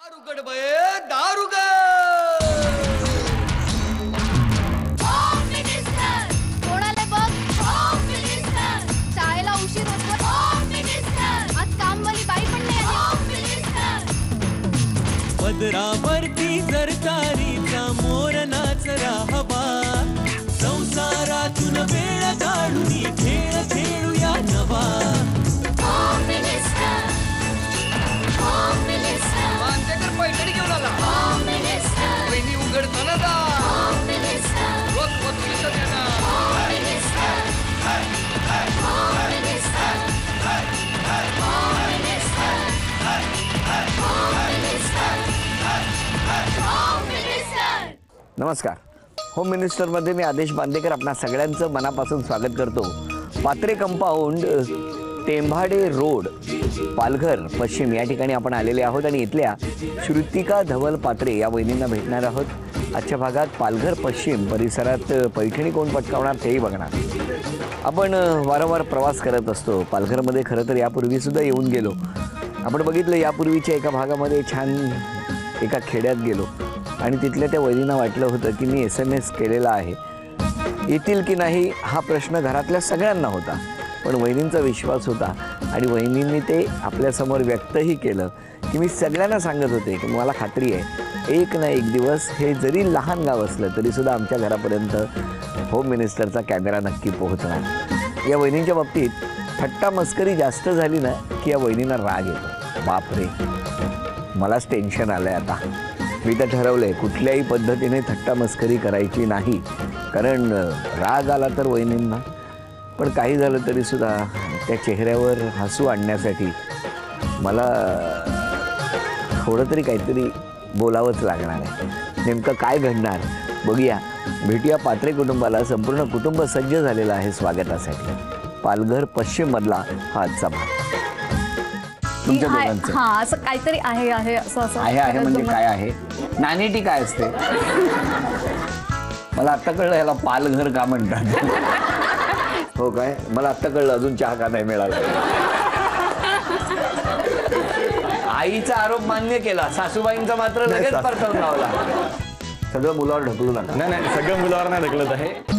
दारुगड बये दारुगड home minister कोणाला बघ होम मिनिस्टर शाळेला उशीर होतो होम मिनिस्टर आज कामवाली बाई पण नाही आली होम मिनिस्टर पदरावरती सरकारीचा मोर नाचरा हवा संसारातून वेळ काढून खेळ खेळूया नवा होम मिनिस्टर होम मिनिस्टर मानतेकर पैठणी घेऊन आला होम मिनिस्टर वहिनी उघडताना दा होम मिनिस्टर रोज पत्रिका देणार home minister home minister home minister home minister home minister नमस्कार. होम मिनिस्टरमध्ये मी आदेश बांदेकर आपणा सगळ्यांचं मनापासून स्वागत करतो. पात्रे कंपाऊंड, टेंभाडे रोड, पालघर पश्चिम या ठिकाणी आपण आलेले आहोत आणि इथल्या श्रुतिका धवल पात्रे या वहिनींना भेटणार आहोत. आजच्या भागात पालघर पश्चिम परिसरात पैठणी कोण पटकावणार तेही बघणार. आपण वारंवार प्रवास करत असतो पालघरमध्ये. खरं तर यापूर्वीसुद्धा येऊन गेलो. आपण बघितलं यापूर्वीच्या एका भागामध्ये छान एका खेड्यात गेलो आणि तिथल्या त्या वहिनींना वाटलं होतं की मी SMS केलेला आहे, येतील की नाही हा प्रश्न घरातल्या सगळ्यांना होता. पण वहिनींचा विश्वास होता आणि वहिनींनी ते आपल्यासमोर व्यक्तही केलं की मी सगळ्यांना सांगत होते की मला खात्री आहे एक ना एक दिवस हे जरी लहान गाव असलं तरीसुद्धा आमच्या घरापर्यंत होम मिनिस्टरचा कॅमेरा नक्की पोहोचणार. या वहिनींच्या बाबतीत थट्टा मस्करी जास्त झाली ना की या वहिनींना राग येतो. बापरे, मलाच टेन्शन आलं आहे आता. मी तर ठरवलं आहे कुठल्याही पद्धतीने थट्टा मस्करी करायची नाही, कारण राग आला तर वहिनींना. पण काही झालं तरीसुद्धा त्या चेहऱ्यावर हसू आणण्यासाठी मला थोडं तरी काहीतरी बोलावंच लागणार आहे. नेमकं काय घडणार बघूया. भेटूया पात्रे कुटुंबाला. संपूर्ण कुटुंब सज्ज झालेलं आहे स्वागतासाठी. पालघर पश्चिममधला हा आजचा भाग. तुमच्या दोघांचं हा असं काहीतरी आहे आहे असं असं आहे म्हणजे काय आहे? नाणेटी काय असते? मला आत्ता कळलं ह्याला पालघर का म्हणतात. हो काय, मला आत्ता कळलं. अजून चहा का नाही मिळाला. आईचा आरोप मान्य केला, सासूबाईंचा मात्र लगेच परतवून लावला. सगळं मुलावर ढकलू नका. नाही सगळं मुलावर नाही ढकलत आहे.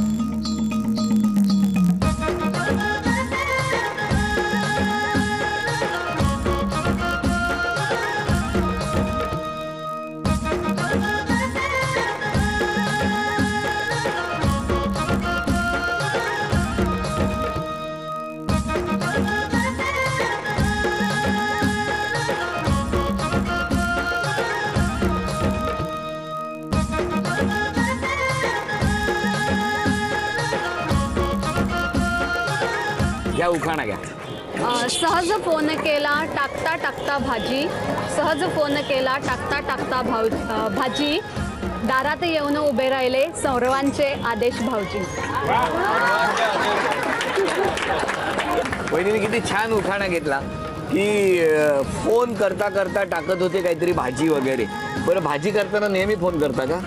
घ्या उखाणा घ्या. सहज फोन केला टाकता टाकता भाजी, सहज फोन केला टाकता टाकता भाजी, दारात येऊन उभे राहिले सर्वांचे आदेश भाऊजी. वहिनीने किती छान उखाणा घेतला की फोन करता करता टाकत होते काहीतरी भाजी वगैरे. बरं, भाजी करताना नेहमी फोन करता का?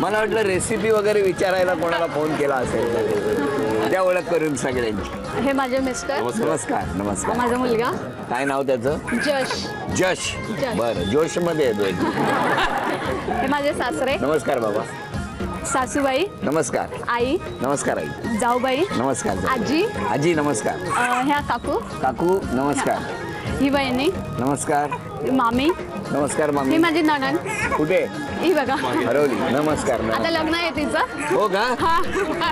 मला वाटलं रेसिपी वगैरे विचारायला कोणाला फोन केला असेल. त्या ओळख करून सगळ्यांची. हे माझे मिस्टर, नमस्कार. नमस्कार. माझा मुलगा काय नाव त्याचं? जश. जश. बरं, जोशमध्ये येतो. हे माझे सासरे. नमस्कार बाबा. सासूबाई नमस्कार. आई नमस्कार. आई जाऊबाई नमस्कार. आजी. आजी नमस्कार. ह्या काकू. काकू नमस्कार. ही बहिणी नमस्कार. मामी. नमस्कार ही मामी. माझी नणन. कुठे? ही बघा हरवली. नमस्कार. आता लग्न आहे तिचं. हो का? हा.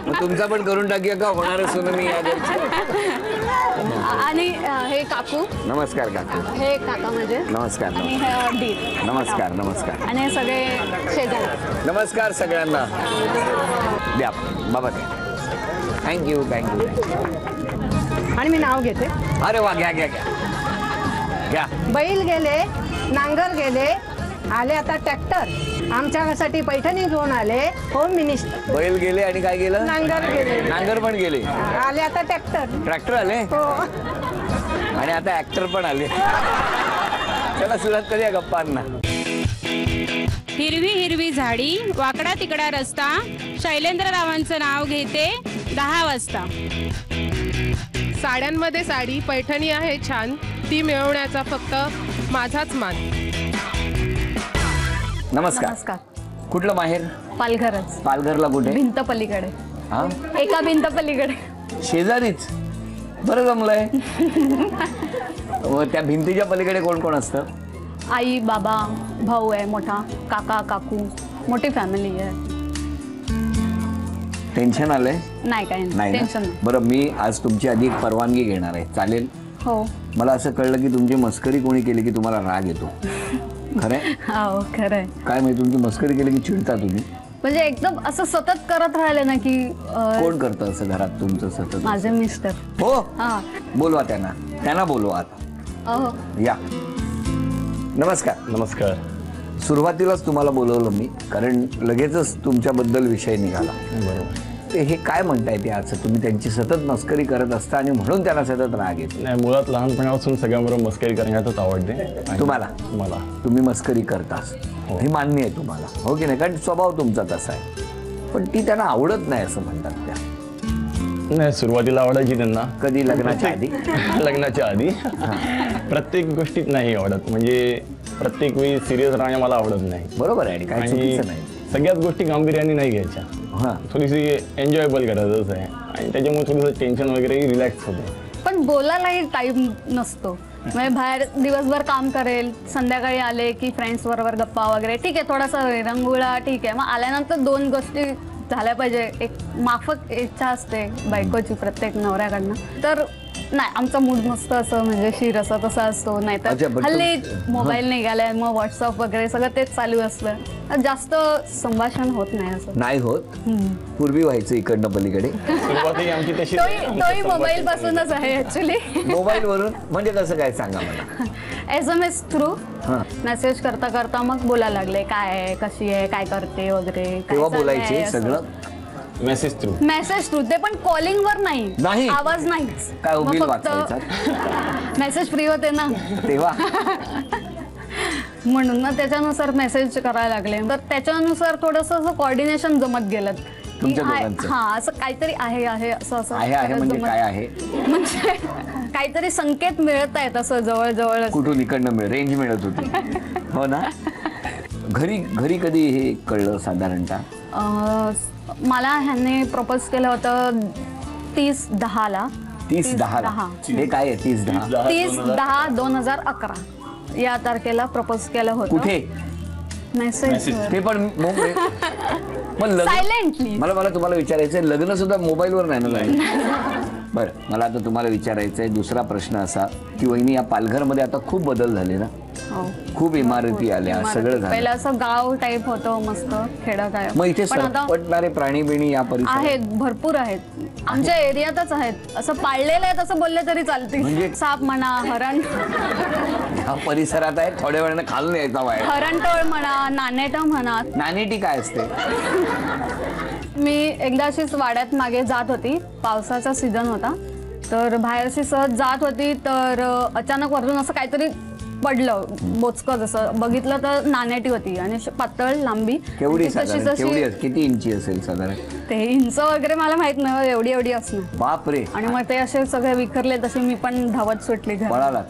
मग तुमचा पण करून टाकूया का? होणारच सोनं मी या घरची. आणि हे काकू. नमस्कार काकू. हे काका माझे. नमस्कार. आणि हे दीर. नमस्कार. नमस्कार. आणि हे सगळे शेजारी. नमस्कार सगळ्यांना. द्या बाबा द्या. थँक्यू. आणि मी नाव घेते. अरे वा, घ्या घ्या घ्या घ्या. बैल गेले, नांगर गेले, आले आता ट्रॅक्टर. आमच्यासाठी पैठणी घेऊन आले होम मिनिस्टर. बैल गेले आणि काय गेलं? नांगर गेले, नांगर पण गेले. आले आता ट्रॅक्टर. ट्रॅक्टर आले हो. आणि आता ऍक्टर पण आले. चला सुरुवात करूया गप्पांना. हिरवी हिरवी झाडी, वाकडा तिकडा रस्ता, शैलेंद्ररावांचं नाव घेते 10 वाजता. साड्यांमध्ये साडी पैठणी आहे छान, ती मिळवण्याचा फक्त माझाच मान. नमस्कार. नमस्कार. कुठलं माहेर? पालघरच. पालघरला कुठे? भिंत पलीकडे. हा, एका भिंत पलीकडे. शेजारीच. बरं जमलंय. व त्या भिंतीच्या पलीकडे कोण कोण असतं? आई बाबा भाऊ आहे मोठा, काका काकू, मोठी फॅमिली आहे. टेन्शन आलंय? नाही काही नाही ना? टेन्शन नाही. बरं, मी आज तुमची आधी एक परवानगी घेणार आहे, चालेल? हो. मला असं कळलं की तुमची मस्करी कोणी केली की तुम्हाला राग येतो. खरंय? हो खरंय. काय माहिती, तुमची मस्करी केली की चिडता तुम्ही? म्हणजे एकदम असं सतत करत राहिले ना की कोण करतं असं घरात तुमचं सतत? माझे मिस्टर. हो, हा. बोलवा त्यांना बोलवा आता. अहो. या. नमस्कार. नमस्कार. सुरुवातीलाच तुम्हाला बोलवलं मी कारण लगेचच तुमच्याबद्दल विषय निघाला. बरोबर. ते हे काय म्हणताय ते आज तुम्ही त्यांची सतत मस्करी करत असता आणि म्हणून त्यांना सतत राग येतो? नाही, मुळात लहानपणापासून सगळ्यांबरोबर मस्करी करण्यातच आवडते. आणि तुम्हाला? मला. तुम्ही मस्करी करतास हो. हे मान्य आहे तुम्हाला, हो की नाही? कारण स्वभाव तुमचा तसा आहे. पण ती त्यांना आवडत नाही असं म्हणतात त्या. नाही, सुरुवातीला आवडायची त्यांना. कधी? लग्नाच्या आधी? लग्नाच्या आधी. प्रत्येक गोष्टीत नाही आवडत, म्हणजे प्रत्येक वेळी सिरियस राहणे मला आवडत नाही. बरोबर आहे, काय चुकीचं नाही. सगळ्याच गोष्टी गांभीर्याने नाही घ्यायच्या. हां, थोडीशी एन्जॉयबल करायचंच आहे आणि त्याच्यामुळे थोडंसं टेन्शन वगैरे रिलॅक्स होते. पण बोलायलाही टाइम नसतो. म्हणजे बाहेर दिवसभर काम करेल, संध्याकाळी आले की फ्रेंड्स बरोबर गप्पा वगैरे ठीक आहे, थोडासा रंगुळा ठीक आहे. मग आल्यानंतर दोन गोष्टी झाल्या पाहिजे. एक माफक इच्छा असते बायकोची प्रत्येक नवऱ्याकडनं. तर नाही, आमचा मूड मस्त असं म्हणजे शिर असं तसा असतो. नाही तर हल्ली मोबाईल निघालाय, मग व्हॉट्सअप वगैरे सगळं तेच चालू असलं, जास्त संभाषण होत नाही. असं नाही होत. पूर्वी व्हायचं इकडनं पलीकडे. सुरुवाती आमची तशी. तोही मोबाईल पासूनच आहे ऍक्च्युली. मोबाईल वरून म्हणजे कसं काय सांगा मला? SMS थ्रू मेसेज करता करता मग बोलायला लागले, काय आहे, कशी आहे, काय करते वगैरे. तेव्हा बोलायचे सगळं मेसेज थ्रू. मेसेज थ्रू, ते पण कॉलिंग वर नाही, आवाज नाहीच. काय उगील वाचायचा? मेसेज फ्री होते ना तेव्हा. म्हणून ना त्याच्यानुसार मेसेज करायला लागले. तर त्याच्यानुसार थोडस कॉर्डिनेशन जमत गेलं. हा, असं काहीतरी आहे असं असं म्हणजे काय आहे? म्हणजे काहीतरी संकेत मिळत आहेत असं जवळ जवळ. कुठून? इकडनं रेंज मिळत होती, हो ना? घरी कधी हे कळलं साधारणतः? मला ह्याने प्रपोज केलं होतं 30/10. 30/10. हे काय आहे 30/10? 30/10/2011 या तारखेला प्रपोज केलं होतं. कुठे? मेसेज. ते पण सायलेंटली. मला तुम्हाला विचारायचंय, लग्न सुद्धा मोबाईलवर नाही ना झालं? बरं, मला आता तुम्हाला विचारायचंय दुसरा प्रश्न असा की वहिनी, या पालघरमध्ये आता खूप बदल झाले ना? खूप इमारती आल्या, सगळं झालं. पहिलं असं गाव टाईप होतं मस्त, खेडं काय. मग इथे सरपटणारे प्राणी बिणी या परिसरात आहेत, भरपूर आहेत. आमच्या एरियातच आहेत. असं पाळलेलं आहे तसं बोलले तरी चालते. म्हणजे साप म्हणा, हरण ह्या परिसरात आहे. थोड्या वेळानं खालून यायचा बाहेर. हरणटोळ म्हणा, नानेट म्हणा. नानेटी काय असते? मी एकदा अशीच वाड्यात मागे जात होती, पावसाचा सीझन होता, तर बाहेर अशी सहज जात होती, तर अचानक वरून असं काहीतरी पडलं बोचकं. जसं बघितलं तर नानेटी होती आणि पातळ लांबी. केवढी साधारण? किती इंची असेल साधारण? ते इंच वगैरे मला माहित नाही, एवढी असणार. बापरे. आणि मग ते असे सगळे विखरले, तसे मी पण धावत सुटली घरात. पळाला.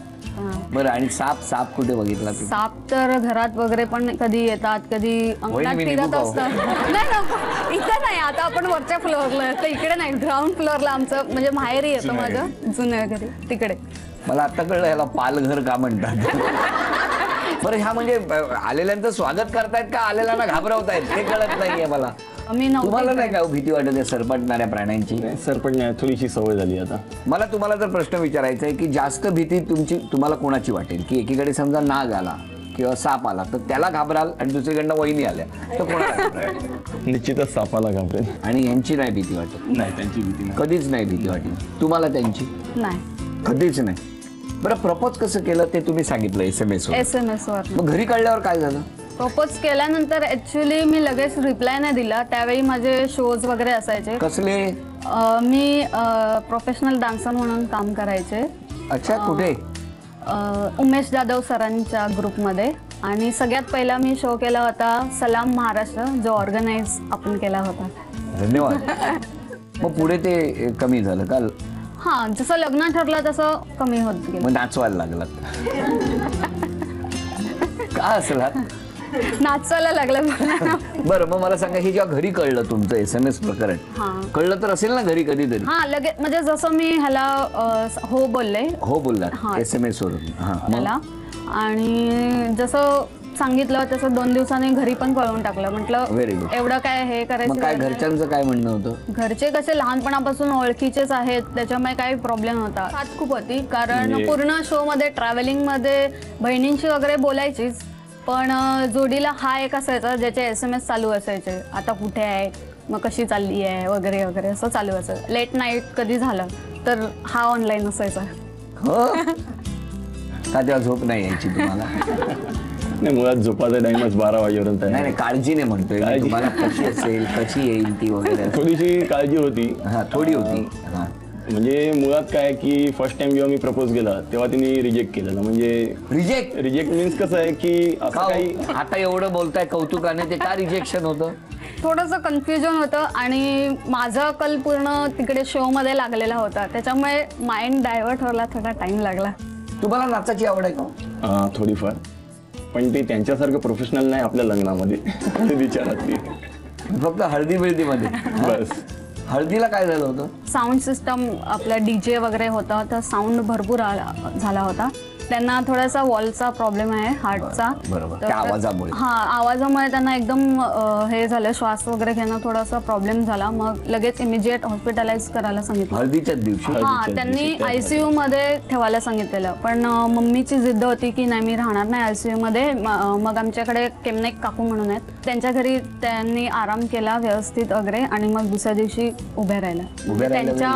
बरं, आणि साप कुठे बघितला? साप तर घरात वगैरे पण कधी येतात, कधी अंगणात फिरत असतात. नाही, इथे नाही. आता आपण वरच्या फ्लोअरला, तर इकडे नाही, ग्राउंड फ्लोअरला आमचं म्हणजे माहेरी येतं माझं जुन्या घरी, तिकडे. मला आता कळलं ह्याला पालघर का म्हणतात. बरं, ह्या म्हणजे आलेल्यांचं स्वागत करतायत का आलेल्यांना घाबरवतायत ते कळत नाहीये मला. तुम्हाला नाही का भीती वाटत आहे सरपटणाऱ्या प्राण्यांची? सरपटण्या थोडीशी सवय झाली आता. मला तुम्हाला जर प्रश्न विचारायचा आहे की जास्त भीती तुम्हाला कोणाची वाटेल? की एकीकडे समजा नाग आला किंवा साप आला तर त्याला घाबराल आणि दुसरीकडनं वहिनी आल्या तर कोणाला? निश्चितच सापाला घाबरेल. आणि यांची नाही भीती वाटत? नाही, त्यांची भीती कधीच नाही भीती वाटली. तुम्हाला त्यांची? नाही, कधीच नाही. बरं, प्रपोज कसं केलं ते तुम्ही सांगितलं SMS वर. मग घरी कळल्यावर काय झालं? प्रपोज केल्यानंतर ऍक्च्युली मी लगेच रिप्लाय नाही दिला. त्यावेळी माझे शोज वगैरे असायचे. कसले? मी प्रोफेशनल डान्सर म्हणून काम करायचे. अच्छा, कुठे? उमेश जाधव सरांच्या ग्रुपमध्ये. आणि सगळ्यात पहिला मी शो केला होता सलाम महाराष्ट्र, जो ऑर्गनाइज आपण केला होता. धन्यवाद. मग पुढे ते कमी झालं का? हा जसं लग्न ठरलं तसं कमी होत गेलं. मग नाचवायला लागलात का असला? नाचायला लागलं. बरं मग मला सांगा, हे जेव्हा घरी कळलं तुमचं SMS प्रकरण, कळलं तर असेल ना घरी कधीतरी? हा लगेच म्हणजे जसं मी ह्याला हो बोलले, हो बोललात SMS वरून. ह्याला, आणि जसं सांगितलं तसं 2 दिवसांनी घरी पण कळवून टाकलं. म्हटलं एवढं काय हे करायचं. काय घरच्यांचं काय म्हणणं होतं? घरचे कसे लहानपणापासून ओळखीचेच आहेत, त्याच्यामुळे काही प्रॉब्लेम होता. हात खूप होती कारण पूर्ण शो मध्ये ट्रॅव्हलिंग मध्ये बहिणींशी वगैरे बोलायचीच, पण जोडीला हा एक असायचा ज्याचे SMS चालू असायचे, आता कुठे आहे, मग कशी चालली आहे वगैरे वगैरे असं चालू असायचं. लेट नाईट कधी झालं तर हा ऑनलाईन असायचा. का तेव्हा झोप नाही यायची तुम्हाला? नाही, मुळात झोपाचा टाइमच 12 वाजेपर्यंत आहे. नाही काळजीने म्हणतोय मी तुम्हाला, कशी असेल कशी येईल ती वगैरे. थोडीशी काळजी होती. थोडी होती. म्हणजे मुळात काय की फर्स्ट टाइम जेव्हा मी प्रपोज केला तेव्हा तिने रिजेक्ट केलेलं. म्हणजे रिजेक्ट मीन्स कसं आहे की आता एवढं बोलताय कौतुकाने, ते का रिजेक्शन होतं? थोडंसं कन्फ्युजन होतं आणि माझा कल पूर्ण तिकडे शो मध्ये लागलेला होता, त्याच्यामुळे माइंड डायव्हर्ट व्हायला थोडा टाइम लागला. तुम्हाला नाचाची आवड आहे का? थोडीफार, पण ते त्यांच्यासारखं प्रोफेशनल नाही आपल्या लग्नामध्ये विचारातली. फक्त हळदी बिळदी मध्ये बस. हळदीला काय झालं होतं? साऊंड सिस्टम आपला DJ वगैरे होता, तर साऊंड भरपूर झाला होता. त्यांना थोडासा वॉलचा प्रॉब्लेम आहे, हार्टचा. आवाजामुळे. हा आवाजामुळे त्यांना एकदम हे झालं, श्वास वगैरे घेणं थोडासा प्रॉब्लेम झाला. मग लगेच इमिजिएट हॉस्पिटलाइज करायला सांगितलं. हळदीच्याच दिवशी? हा, त्यांनी ICU मध्ये ठेवायला सांगितलेलं, पण मम्मीची जिद्द होती की नाही मी राहणार नाही ICU मध्ये. मग आमच्याकडे केमनेक काकू म्हणून आहेत, त्यांच्या घरी त्यांनी आराम केला व्यवस्थित वगैरे, आणि मग दुसऱ्या दिवशी उभ्या राहिला. त्यांच्या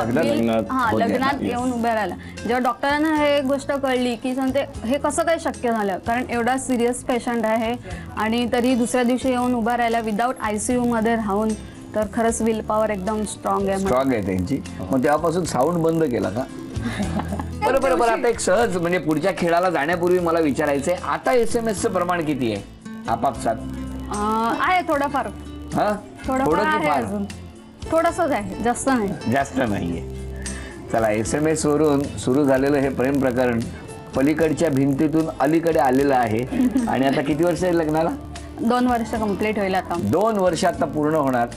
लग्नात येऊन उभ्या राहिला. जेव्हा डॉक्टरांना हे गोष्ट कळली की हे कसं काय शक्य झालं, कारण एवढा सिरियस पेशंट आहे आणि तरी दुसऱ्या दिवशी येऊन उभा राहिला विदाऊट ICU मध्ये राहून, तर खरंच विल पॉवर एकदम स्ट्रॉंग आहे त्यांची. मग तेव्हापासून साऊंड बंद केला का? बरोबर. आता एक सहज म्हणजे पुढच्या खेळाला जाण्यापूर्वी मला विचारायचंय, आता SMS प्रमाण किती आहे आपापसात? आहे थोडंफार. थोडंसंच आहे, जास्त नाही. जास्त नाहीये. चला, SMS वरून सुरू झालेलं हे प्रेम प्रकरण पलीकडच्या भिंतीतून अलीकडे आलेलं आहे. आणि आता किती वर्ष आहे लग्नाला? 2 वर्ष कंप्लीट होईल आता. 2 वर्ष आता पूर्ण होणार.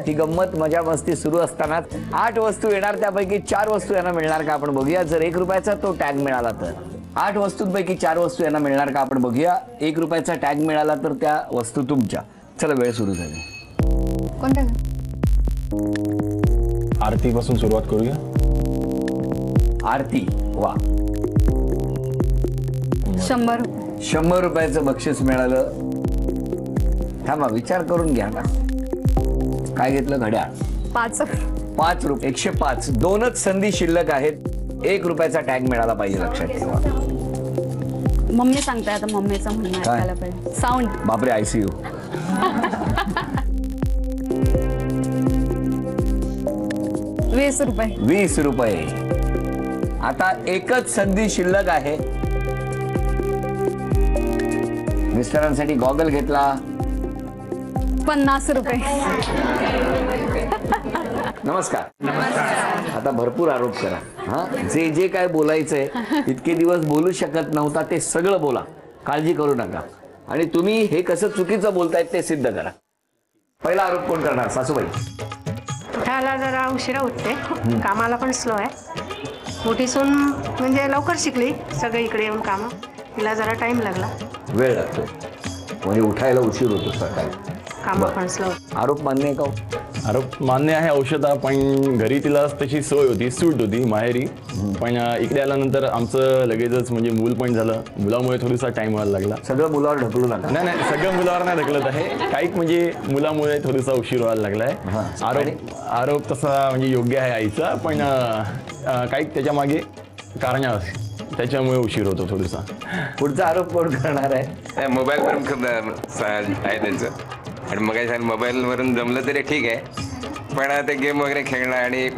ही गंमत मजा मस्ती सुरू असतानाच 8 वस्तू येणार, त्यापैकी 4 वस्तू यांना मिळणार का आपण बघूया. जर 1 रुपयाचा तो टॅग मिळाला तर 8 वस्तूंपैकी 4 वस्तू यांना मिळणार का आपण बघूया. 1 रुपयाचा टॅग मिळाला तर त्या वस्तू तुमच्या. चला, वेळ सुरू झाली. कोणत्या? आरती पासून सुरुवात करूया. आरती, वा. 100 रुपयाचं बक्षीस मिळालं. थांबा, विचार करून घ्या ना. काय घेतलं? घड्याळ. 5 रुपये. 105. 2च संधी शिल्लक आहेत. 1 रुपयाचा टॅग मिळाला पाहिजे, लक्षात ठेवा. मम्मी सांगताय आता, मम्मीचं म्हणणं ऐकायला पाहिजे. साऊंड. बापरे, ICU. 20 रुपये. 20 रुपये. आता एकच संधी शिल्लक आहे. मिस्टरांसाठी गॉगल घेतला. 50 रुपये. नमस्कार. आता भरपूर आरोप करा. हा, जे काय बोलायचंय, इतके दिवस बोलू शकत नव्हता ते सगळं बोला, काळजी करू नका. आणि तुम्ही हे कसं चुकीचं बोलतायत ते सिद्ध करा. पहिला आरोप कोण करणार? सासूबाई. उठायला जरा उशिरा उठते, कामाला पण स्लो आहे. मोठी सून म्हणजे लवकर शिकली, सगळे इकडे येऊन कामं, तिला जरा टाइम लागला. वेळ लागतो म्हणजे उठायला उशीर होतो सकाळी. कामं पण स्लो. आरोप मान्य आहे का? आरोप मान्य आहे औषधा, पण घरी तिला तशी सोय होती, सूट होती माहेरी. पण इकडे आल्यानंतर आमचं लगेचच म्हणजे मूल पण झालं. मुलामुळे थोडासा टाइम व्हायला लागला. सगळं मुलावर ढकलू नका. नाही, सगळं मुलावर नाही ढकलत आहे. काही म्हणजे मुलामुळे थोडासा उशीर व्हायला लागलाय. आरोप तसा म्हणजे योग्य आहे आईचा, पण काही त्याच्या मागे कारण त्याच्यामुळे उशीर होतो थोडासा. पुढचा आरोप कोण करणार आहे? मोबाईलवरून खूप आहे त्यांचं. आणि मग मोबाईलवरून जमलं तरी ठीक आहे, पण ते गेम वगैरे खेळणं. आणि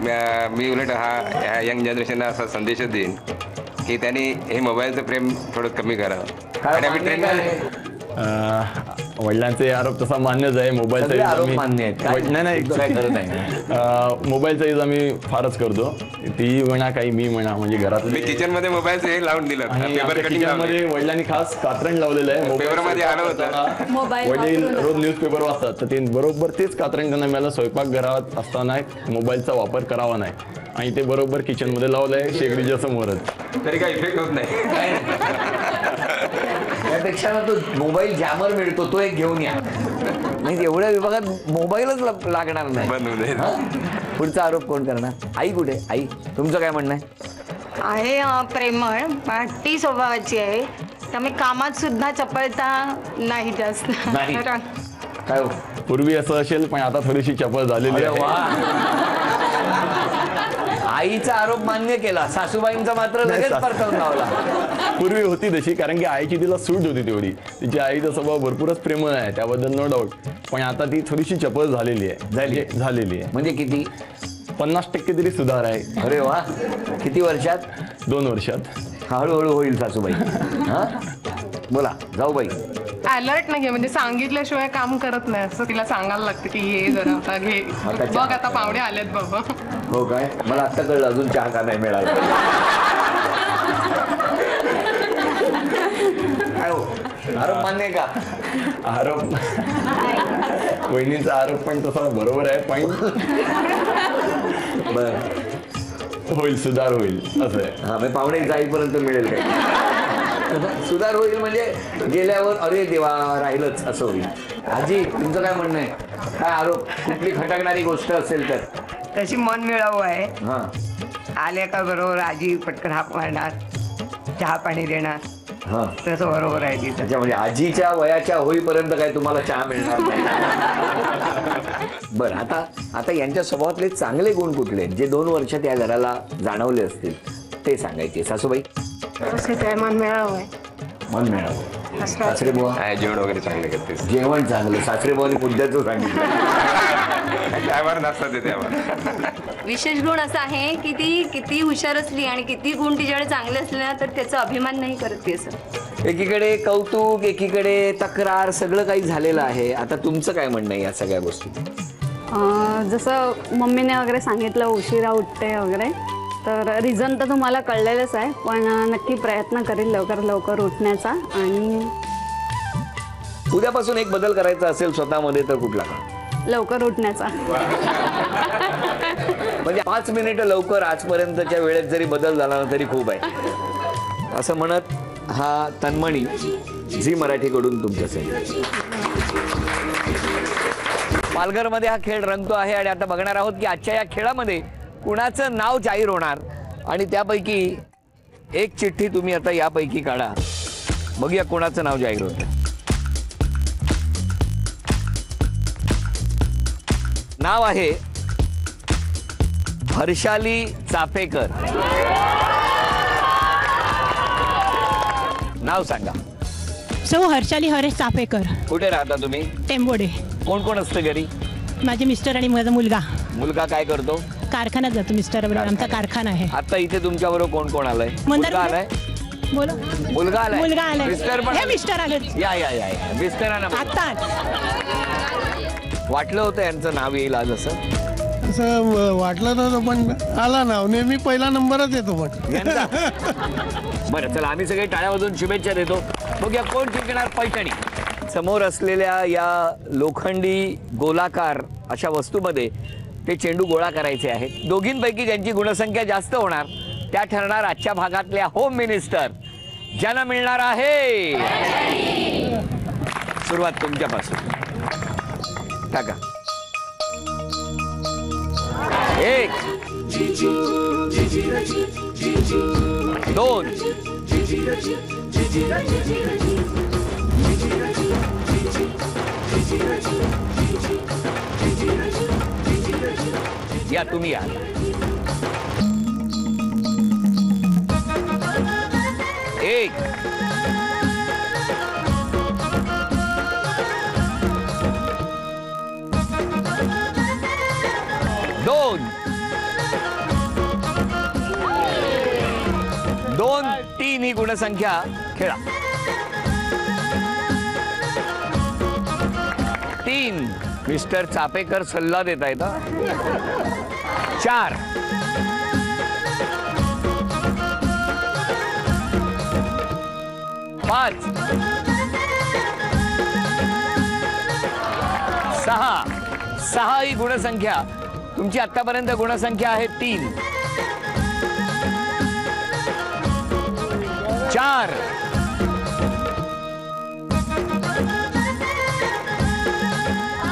मी उलट ह्या यंग जनरेशनला असा संदेशच देईन की त्यांनी हे मोबाईलचं प्रेम थोडं कमी करावं. आणि आम्ही वडिलांचे आरोप तसा मान्यच आहे. सगळे आरोप मान्य आहेत. काय? नाही तुमचं काय करत नाही. मोबाईलचा यूज आम्ही फारच करतो. ती म्हणा काही मी म्हणा म्हणजे घरात मी किचन मध्ये मोबाईलचं हे लावून दिलं आणि पेपर कटिंग किचन मध्ये वडिलांनी खास कात्रण लावलेलं आहे. पेपर मध्ये आलं होतं. मोबाईल वडील रोज न्यूजपेपर वाचतात तर ते बरोबर तेच कात्रण त्यांना मिळालं. स्वयंपाकघरात असताना मोबाईलचा वापर करावा नाही आणि ते बरोबर किचन मध्ये लावलंय शेगडीच्या समोरच. तरी काही इफेक्ट होत नाही. त्यापेक्षा ना तो मोबाईल जॅमर मिळतो तो एक घेऊन या. नाही एवढ्या विभागात मोबाईलच लागणार नाही. बंद होऊन जाईल. पुढचा आरोप कोण करणार? आई कुठे? आई तुमचं काय म्हणणं आहे? प्रेमळ हट्टी स्वभावाची आहे. त्यामुळे कामात सुद्धा चपळता नाही जास्त. नाही. काय हो? पूर्वी असं असेल पण आता थोडीशी चपळ झालेली अरे आहे. वा. आईचा आरोप मान्य केला, सासूबाईंचा मात्र लगेच परतवून लावला. पूर्वी होती तशी कारण की आईची तिला सूट होती तेवढी. तिची आईचा स्वभाव भरपूरच प्रेमळ आहे त्याबद्दल नो डाऊट. पण आता ती थोडीशी चपळ झालेली आहे. झालेली आहे म्हणजे किती? 50% तरी सुधार आहे. अरे वा. किती वर्षात? 2 वर्षात. हळूहळू होईल सासूबाई. हा बोला जाऊ बाई. अलर्ट नाही म्हणजे सांगितल्याशिवाय काम करत नाही असं तिला सांगायला लागतं की हे जरा आता घे आता बघ आता पाहुणे आलेत बाबा. हो काय? मला आत्ता कळलं अजून चहा का नाही मिळाला. काय हो? आरोप मान्य आहे का? आरोप वहिनीचा आरोप पण तसा बरोबर आहे पण बर होईल सुधार होईल असं आहे. हा म्हणजे पाहुणे जाईपर्यंत मिळेल काय? सुधार होईल म्हणजे गेल्यावर अरे देवा राहिलंच असं होईल. आजी तुमचं काय म्हणणं आहे? काय आरोप कुठली खटकणारी गोष्ट असेल तर? तशी मन मिळावं आहे. हा आल्या का बरोबर आजी पटकन हाक मारणार, चहा पाणी देणार. हा तसं बरोबर आहे तिथं. अच्छा म्हणजे आजीच्या वयाच्या होईपर्यंत काय तुम्हाला चहा मिळणार नाही. बरं आता यांच्या स्वभावातले चांगले गुण कुठले आहेत जे 2 वर्षात या घराला जाणवले असतील ते सांगायचे. सासूबाई? मन मिळावं आहे. मन मिळावं. सासरे बुवा? जेवण वगैरे चांगले करते. जेवण चांगलं. सासरे बुवानी मुद्द्याचं सांगितलं. त्यावर नसतात ते त्यावर. विशेष गुण असा आहे की ती किती हुशार असली आणि किती गुण तिच्याकडे चांगले असले ना तर त्याचा अभिमान नाही करत ती. असं एकीकडे कौतुक एकीकडे तक्रार सगळं काही झालेलं आहे. आता तुमचं काय म्हणणं आहे या सगळ्या गोष्टी? जसं मम्मीने वगैरे सांगितलं उशिरा उठते वगैरे तर रिझन तर तुम्हाला कळलेलंच आहे पण नक्की प्रयत्न करील लवकर उठण्याचा. आणि उद्यापासून एक बदल करायचा असेल स्वतःमध्ये तर कुठला? लवकर उठण्याचा. म्हणजे 5 मिनिटं लवकर आजपर्यंतच्या वेळेत जरी बदल झाला ना तरी खूप आहे असं म्हणत हा तन्मणी झी मराठीकडून तुमच्यासाठी. पालघरमध्ये हा खेळ रंगतो आहे आणि आता बघणार आहोत की आजच्या या खेळामध्ये कुणाचं नाव जाहीर होणार आणि त्यापैकी एक चिठ्ठी तुम्ही आता यापैकी काढा. बघूया कोणाचं नाव जाहीर होतं. नाव आहे हर्षाली चाफेकर. नाव सांगा. हर्षाली हरेश चाफेकर. कुठे राहता तुम्ही? टेंबोडे. कोण कोण असतं घरी? माझे मिस्टर आणि माझा मुलगा. मुलगा काय करतो? कारखान्यात जातो मिस्टर बरोबर. आमचा कारखाना आहे. आता इथे तुमच्या बरोबर कोण कोण आलंय? मुलगा आलाय. बोलो. मुलगा आलाय. मुलगा आलाय. मिस्टर पण हे मिस्टर आले. या या या मिस्टरांना आता वाटलं होतं यांचं नाव येईल आज असं वाटलं नव्हतं पण आला नाव. नेहमी पहिला नंबरच येतो पण. बरं चला आम्ही सगळे टाळ्या वाजवून शुभेच्छा देतो. बघूया कोण जिंकणार पैठणी. समोर असलेल्या या लोखंडी गोलाकार अशा वस्तूमध्ये ते चेंडू गोळा करायचे आहेत. दोघींपैकी ज्यांची गुणसंख्या जास्त होणार त्या ठरणार आजच्या भागातल्या होम मिनिस्टर. ज्यांना मिळणार आहे सुरुवात तुमच्यापासून. टाका. 1 2 या तुम्ही या. 1 2 2 3 ही गुणसंख्या खेळा. 3 मिस्टर चापेकर सल्ला देत आहेत 4 5 6 ही गुणसंख्या तुमची आतापर्यंत गुणसंख्या आहे 3 4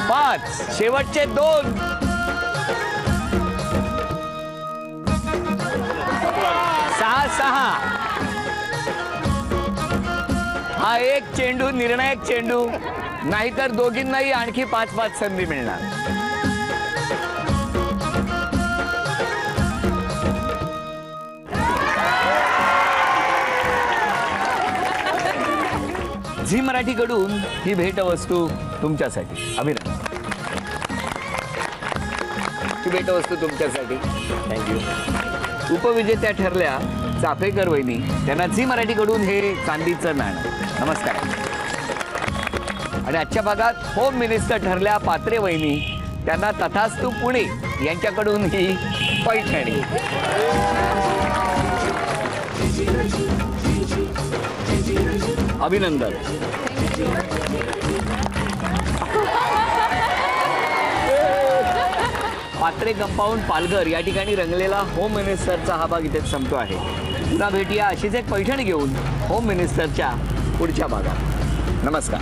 5 शेवटचे 2 6 हा एक चेंडू निर्णायक चेंडू नाहीतर दोघींनाही आणखी 5-5 संधी मिळणार. झी मराठीकडून ही भेटवस्तू तुमच्यासाठी. अभिनंदन. ही भेटवस्तू तुमच्यासाठी. थँक्यू. उपविजेत्या ठरल्या चाफेकर वहिनी. त्यांना झी मराठीकडून हे चांदीचं नाणं. नमस्कार. आणि आजच्या भागात होम मिनिस्टर ठरल्या पात्रे वहिनी. त्यांना तथास्तू पुणे यांच्याकडून ही पैठणी. अभिनंदन. पात्रे कंपाऊंड पालघर या ठिकाणी रंगलेला होम मिनिस्टरचा हा भाग इथेच संपतो आहे. पुन्हा भेटूया अशीच एक पैठणी घेऊन होम मिनिस्टरच्या पुढच्या भागात. नमस्कार.